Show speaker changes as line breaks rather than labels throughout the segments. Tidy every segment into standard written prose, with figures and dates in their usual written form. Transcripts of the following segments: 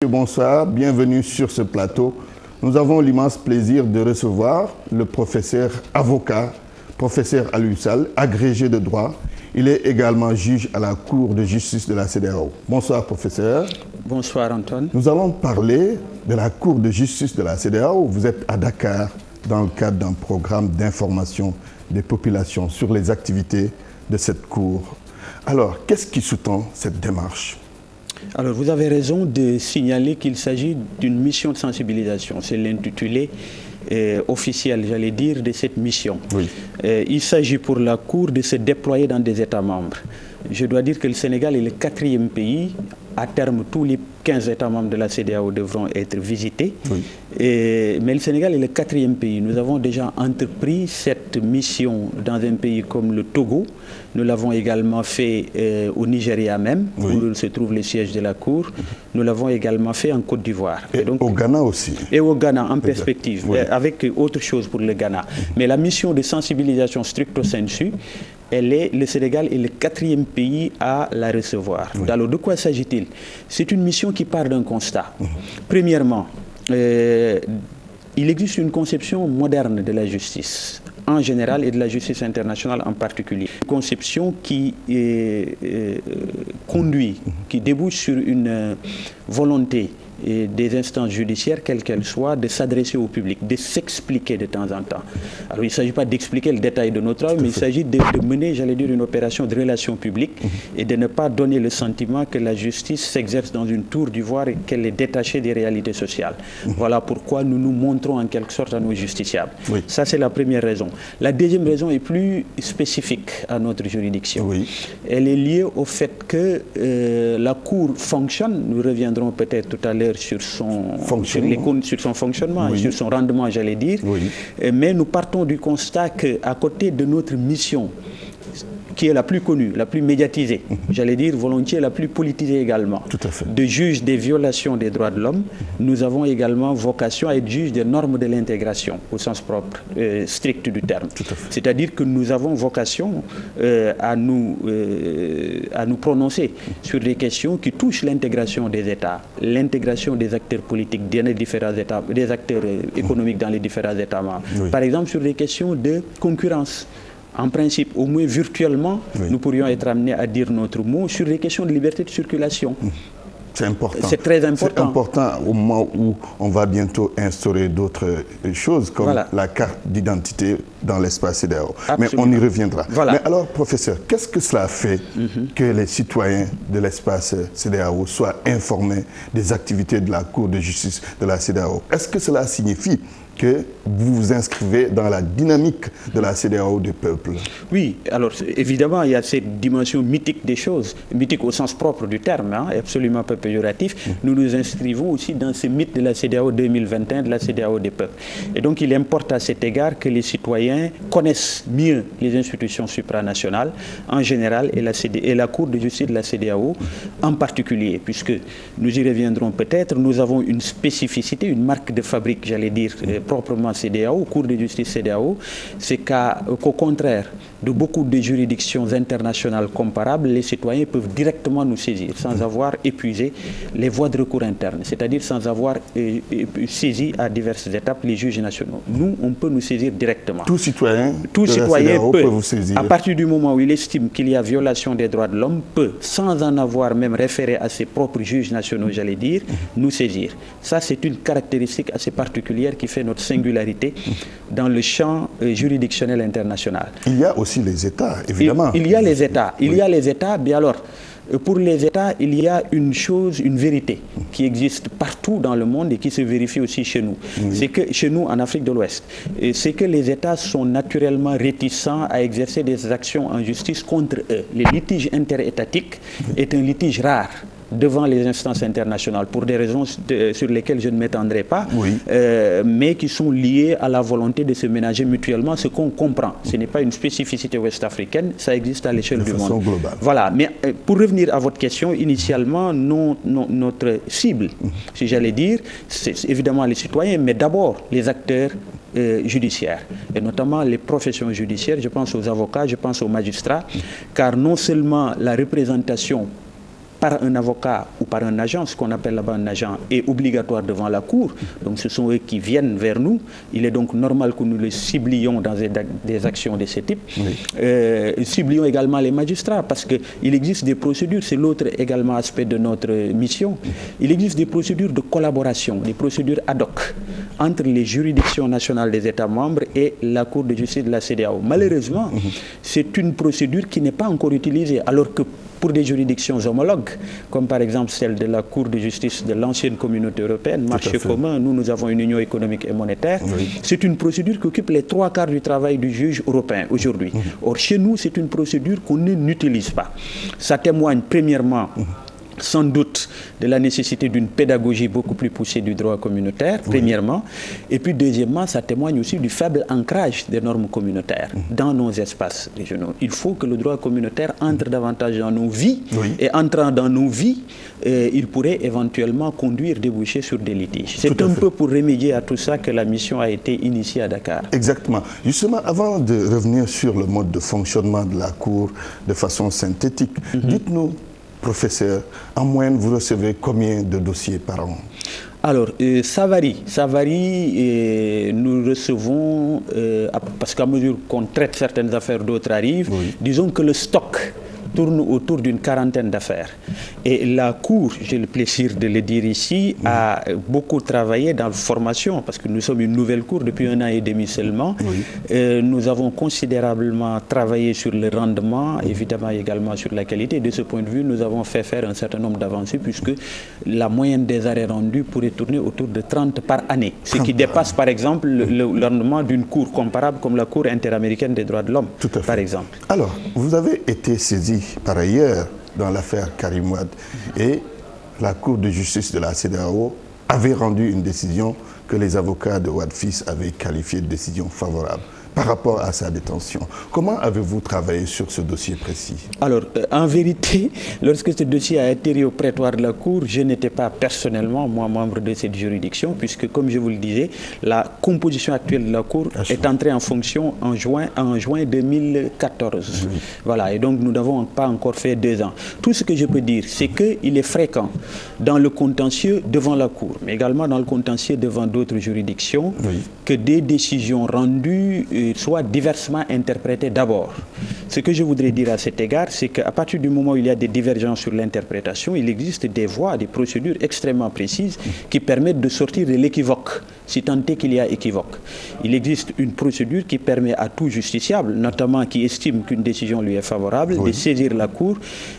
bonsoir, bienvenue sur ce plateau. Nous avons l'immense plaisir de recevoir le professeur avocat, professeur Aliou Sall, agrégé de droit. Il est également juge à la Cour de justice de la CEDEAO. Bonsoir professeur.
Bonsoir Antoine.
Nous allons parler de la Cour de justice de la CEDEAO. Vous êtes à Dakar dans le cadre d'un programme d'information des populations sur les activités de cette Cour. Alors, qu'est-ce qui sous-tend cette démarche ?
Alors, vous avez raison de signaler qu'il s'agit d'une mission de sensibilisation. C'est l'intitulé officiel, j'allais dire, de cette mission.
Oui.
Il s'agit pour la Cour de se déployer dans des États membres. Je dois dire que le Sénégal est le 4e pays. À terme, tous les 15 États membres de la CEDEAO devront être visités.
Oui.
Mais le Sénégal est le 4e pays. Nous avons déjà entrepris cette mission dans un pays comme le Togo. Nous l'avons également fait au Nigeria même,
oui,
où se trouve le siège de la Cour. Nous l'avons également fait en Côte d'Ivoire.
Et donc, au Ghana aussi.
Et au Ghana, en perspective,
oui,
avec autre chose pour le Ghana. Mais la mission de sensibilisation stricto sensu, le Sénégal est le 4e pays à la recevoir.
Oui.
Alors, de quoi s'agit-il? C'est une mission qui part d'un constat. Premièrement, il existe une conception moderne de la justice en général et de la justice internationale en particulier. Une conception qui conduit, qui débouche sur une volonté des instances judiciaires, quelles qu'elles soient, de s'adresser au public, de s'expliquer de temps en temps. Alors il ne s'agit pas d'expliquer le détail de notre travail, mais il s'agit de mener, j'allais dire, une opération de relations publiques et de ne pas donner le sentiment que la justice s'exerce dans une tour d'ivoire et qu'elle est détachée des réalités sociales. Voilà pourquoi nous nous montrons en quelque sorte à nos justiciables.
Oui.
Ça, c'est la première raison. La deuxième raison est plus spécifique à notre juridiction.
Oui.
Elle est liée au fait que la Cour fonctionne. Nous reviendrons peut-être tout à l'heure sur son fonctionnement,
oui,
sur son rendement, j'allais dire.
Oui.
Mais nous partons du constat qu'à côté de notre mission, qui est la plus connue, la plus médiatisée, j'allais dire volontiers la plus politisée également,
Tout à fait.
de juge des violations des droits de l'homme, nous avons également vocation à être juge des normes de l'intégration, au sens propre, strict du terme.
Tout à fait.
C'est-à-dire que nous avons vocation à nous prononcer sur des questions qui touchent l'intégration des États, l'intégration des acteurs politiques dans les différents États, des acteurs économiques dans les différents États membres.
Oui.
Par exemple, sur des questions de concurrence. En principe, au moins virtuellement,
oui,
nous pourrions être amenés à dire notre mot sur les questions de liberté de circulation.
C'est important.
C'est très important.
C'est important au moment où on va bientôt instaurer d'autres choses comme
Voilà,
la carte d'identité dans l'espace CEDEAO. Mais
Absolument,
on y reviendra.
Voilà.
Mais alors, professeur, qu'est-ce que cela fait que les citoyens de l'espace CEDEAO soient informés des activités de la Cour de justice de la CEDEAO? Est-ce que cela signifie que vous vous inscrivez dans la dynamique de la CEDEAO du peuple?
Oui, alors évidemment, il y a cette dimension mythique des choses, mythique au sens propre du terme, hein, absolument pas péjoratif. Nous nous inscrivons aussi dans ce mythe de la CEDEAO 2021, de la CEDEAO des peuples. Et donc il importe à cet égard que les citoyens connaissent mieux les institutions supranationales en général et la Cour de justice de la CEDEAO en particulier, puisque nous y reviendrons peut-être, nous avons une spécificité, une marque de fabrique, j'allais dire, proprement CEDEAO, Cour de justice CEDEAO, c'est qu'au contraire de beaucoup de juridictions internationales comparables, les citoyens peuvent directement nous saisir sans avoir épuisé les voies de recours internes, c'est-à-dire sans avoir saisi à diverses étapes les juges nationaux. Nous, on peut nous saisir directement.
Tout citoyen
peut
vous saisir.
À partir du moment où il estime qu'il y a violation des droits de l'homme, peut, sans en avoir même référé à ses propres juges nationaux, j'allais dire, nous saisir. Ça, c'est une caractéristique assez particulière qui fait notre singularité dans le champ juridictionnel international.
Il y a aussi les États, évidemment.
Il y a les États. Il
Oui.
y a les États, mais alors, pour les États, il y a une chose, une vérité qui existe partout dans le monde et qui se vérifie aussi chez nous.
Oui.
C'est que chez nous, en Afrique de l'Ouest, c'est que les États sont naturellement réticents à exercer des actions en justice contre eux. Le litige interétatique est un litige rare devant les instances internationales pour des raisons sur lesquelles je ne m'étendrai pas,
oui,
mais qui sont liées à la volonté de se ménager mutuellement, ce qu'on comprend. Ce n'est pas une spécificité ouest-africaine, ça existe à l'échelle du monde.
Globale.
Voilà, mais pour revenir à votre question, initialement, notre cible, si j'allais dire, c'est évidemment les citoyens, mais d'abord les acteurs judiciaires, et notamment les professions judiciaires, je pense aux avocats, je pense aux magistrats, car non seulement la représentation par un avocat ou par un agent, ce qu'on appelle là-bas un agent, est obligatoire devant la Cour. Donc ce sont eux qui viennent vers nous. Il est donc normal que nous les ciblions dans des actions de ce type. Oui. Ciblions également les magistrats parce qu'il existe des procédures, c'est l'autre également aspect de notre mission. Il existe des procédures de collaboration, des procédures ad hoc entre les juridictions nationales des États membres et la Cour de justice de la CEDEAO. Malheureusement, c'est une procédure qui n'est pas encore utilisée, alors que pour des juridictions homologues, comme par exemple celle de la Cour de justice de l'ancienne communauté européenne, marché commun, nous avons une union économique et monétaire, oui. C'est une procédure qui occupe les 3/4 du travail du juge européen aujourd'hui. Or, chez nous, c'est une procédure qu'on n'utilise pas. Ça témoigne premièrement sans doute de la nécessité d'une pédagogie beaucoup plus poussée du droit communautaire, premièrement. Et puis, deuxièmement, ça témoigne aussi du faible ancrage des normes communautaires dans nos espaces régionaux. Il faut que le droit communautaire entre davantage dans nos vies. Oui. Et entrant dans nos vies, il pourrait éventuellement conduire, déboucher sur des litiges. C'est un peu pour remédier à tout ça que la mission a été initiée à Dakar.
Exactement. Justement, avant de revenir sur le mode de fonctionnement de la Cour de façon synthétique, dites-nous, professeur, en moyenne, vous recevez combien de dossiers par an?
Alors, ça varie. Nous recevons, parce qu'à mesure qu'on traite certaines affaires, d'autres arrivent, disons que le stock tourne autour d'une 40aine d'affaires. Et la Cour, j'ai le plaisir de le dire ici, a beaucoup travaillé dans la formation, parce que nous sommes une nouvelle Cour depuis 1 an et demi seulement. Nous avons considérablement travaillé sur le rendement, évidemment également sur la qualité. De ce point de vue, nous avons fait faire un certain nombre d'avancées, puisque la moyenne des arrêts rendus pourrait tourner autour de 30 par année, ce qui dépasse par exemple le rendement d'une Cour comparable comme la Cour interaméricaine des droits de l'homme, par exemple.
Alors, vous avez été saisi par ailleurs dans l'affaire Karim Wade et la Cour de justice de la CEDEAO avait rendu une décision que les avocats de Wade fils avaient qualifiée de décision favorable par rapport à sa détention. Comment avez-vous travaillé sur ce dossier précis?
Alors, en vérité, lorsque ce dossier a atterri au prétoire de la Cour, je n'étais pas personnellement, moi, membre de cette juridiction, puisque, comme je vous le disais, la composition actuelle de la Cour est entrée en fonction en juin 2014. Oui. Voilà, et donc nous n'avons pas encore fait 2 ans. Tout ce que je peux dire, c'est qu'il est fréquent dans le contentieux devant la Cour, mais également dans le contentieux devant d'autres juridictions, que des décisions rendues soient diversement interprétées d'abord. Ce que je voudrais dire à cet égard, c'est qu'à partir du moment où il y a des divergences sur l'interprétation, il existe des voies, des procédures extrêmement précises qui permettent de sortir de l'équivoque, si tant est qu'il y a équivoque. Il existe une procédure qui permet à tout justiciable, notamment qui estime qu'une décision lui est favorable, de saisir la Cour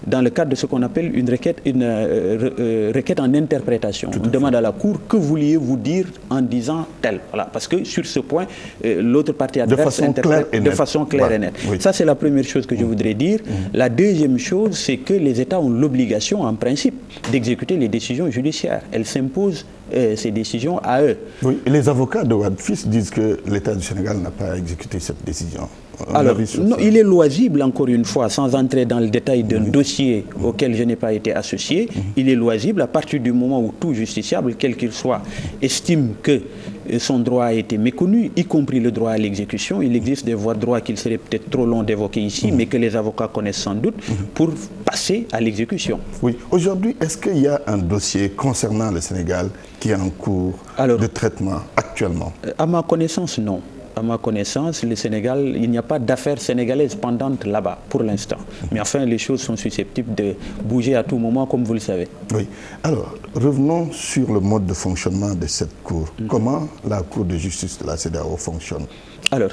dans le cadre de ce qu'on appelle une requête en interprétation. On demande à la Cour, que vouliez-vous dire en disant tel? Voilà, parce que sur ce point, l'autre partie adverse interprète de façon claire et nette. Ça, c'est la première chose que je voudrais dire. La deuxième chose, c'est que les États ont l'obligation, en principe, d'exécuter les décisions judiciaires. Elles s'imposent ces décisions à eux.
Oui, et les avocats de Wade fils disent que l'État du Sénégal n'a pas exécuté cette décision.
Alors, non, il est loisible, encore une fois, sans entrer dans le détail d'un dossier auquel je n'ai pas été associé, il est loisible à partir du moment où tout justiciable, quel qu'il soit, estime que son droit a été méconnu, y compris le droit à l'exécution. Il existe des voies de droit qu'il serait peut-être trop long d'évoquer ici, mais que les avocats connaissent sans doute, pour passer à l'exécution. Oui.
Aujourd'hui, est-ce qu'il y a un dossier concernant le Sénégal qui est en cours de traitement actuellement?
À ma connaissance, non. À ma connaissance, le Sénégal, il n'y a pas d'affaires sénégalaises pendantes là-bas, pour l'instant. Mais enfin, les choses sont susceptibles de bouger à tout moment, comme vous le savez.
Oui. Alors, revenons sur le mode de fonctionnement de cette Cour. Comment la Cour de justice de la CEDEAO fonctionne?
Alors,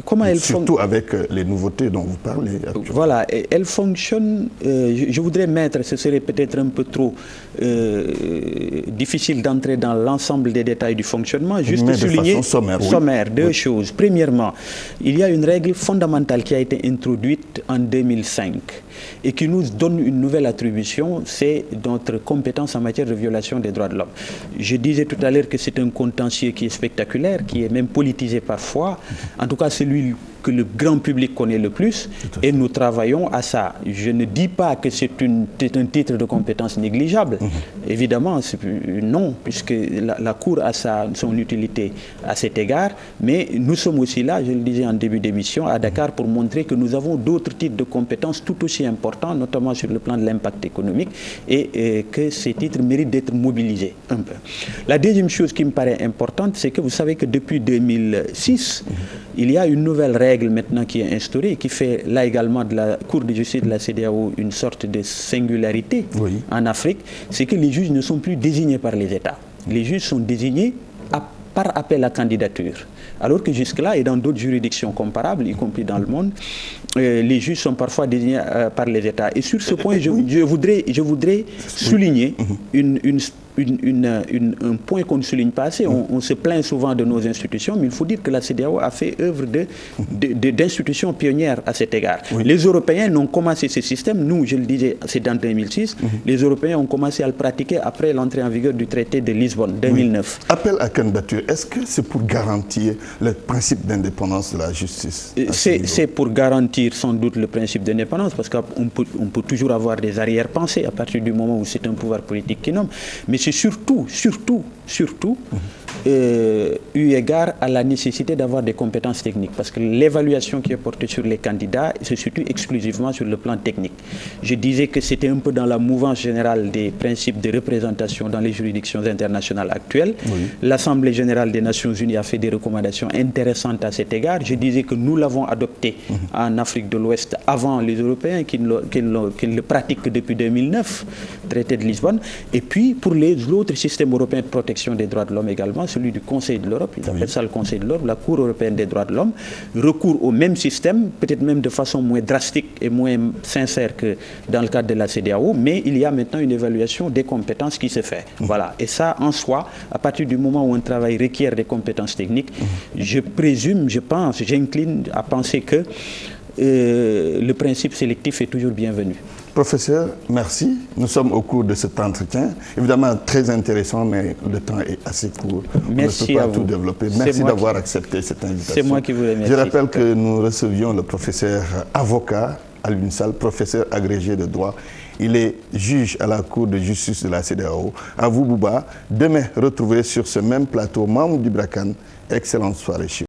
comment elle
surtout avec les nouveautés dont vous parlez actuellement.
Voilà, elle fonctionne, je voudrais mettre, ce serait peut-être un peu trop difficile d'entrer dans l'ensemble des détails du fonctionnement, juste souligner sommaire, deux choses. Premièrement, il y a une règle fondamentale qui a été introduite en 2005 et qui nous donne une nouvelle attribution, c'est notre compétence en matière de violation des droits de l'homme. Je disais tout à l'heure que c'est un contentieux qui est spectaculaire, qui est même politisé parfois, en tout cas celui que le grand public connaît le plus, et nous travaillons à ça. Je ne dis pas que c'est un titre de compétence négligeable. Évidemment, non, puisque la Cour a son utilité à cet égard, mais nous sommes aussi là, je le disais en début d'émission, à Dakar, pour montrer que nous avons d'autres titres de compétences tout aussi aussi important, notamment sur le plan de l'impact économique, et que ces titres méritent d'être mobilisés un peu. La deuxième chose qui me paraît importante, c'est que vous savez que depuis 2006, il y a une nouvelle règle maintenant qui est instaurée, qui fait là également de la Cour de justice de la CEDEAO une sorte de singularité en Afrique, c'est que les juges ne sont plus désignés par les États. Les juges sont désignés par appel à candidature. Alors que jusque-là, et dans d'autres juridictions comparables, y compris dans le monde, les juges sont parfois désignés par les États. Et sur ce point, je voudrais souligner un point qu'on ne souligne pas assez. On se plaint souvent de nos institutions, mais il faut dire que la CEDEAO a fait œuvre d'institutions pionnières à cet égard. Les Européens ont commencé ce système, nous, je le disais, c'est en 2006, les Européens ont commencé à le pratiquer après l'entrée en vigueur du traité de Lisbonne, 2009.
Appel à candidature, est-ce que c'est pour garantir le principe d'indépendance de la justice?
C'est pour garantir sans doute le principe d'indépendance, parce qu'on peut toujours avoir des arrière-pensées à partir du moment où c'est un pouvoir politique qui nomme. Mais c'est surtout, eu égard à la nécessité d'avoir des compétences techniques, parce que l'évaluation qui est portée sur les candidats se situe exclusivement sur le plan technique. Je disais que c'était un peu dans la mouvance générale des principes de représentation dans les juridictions internationales actuelles. L'Assemblée générale des Nations Unies a fait des recommandations intéressantes à cet égard. Je disais que nous l'avons adopté en Afrique de l'Ouest avant les Européens qui le pratiquent depuis 2009, traité de Lisbonne. Et puis pour l'autre système européen de protection des droits de l'homme également, celui du Conseil de l'Europe, ils appellent ça le Conseil de l'Europe, la Cour européenne des droits de l'homme, recourt au même système, peut-être même de façon moins drastique et moins sincère que dans le cadre de la CEDEAO, mais il y a maintenant une évaluation des compétences qui se fait. Voilà. Et ça, en soi, à partir du moment où un travail requiert des compétences techniques, je présume, je pense, j'incline à penser que le principe sélectif est toujours bienvenu.
Professeur, merci. Nous sommes au cours de cet entretien. Évidemment, très intéressant, mais le temps est assez court.
Merci
on ne peut pas
à vous.
Tout développer. Merci d'avoir accepté cette invitation.
C'est moi qui vous remercie.
Je rappelle que nous recevions le professeur avocat à l'UNSAL, professeur agrégé de droit. Il est juge à la Cour de justice de la CEDEAO. À vous, Bouba. Demain, retrouvez sur ce même plateau membre du BRACAN. Excellente soirée chez vous.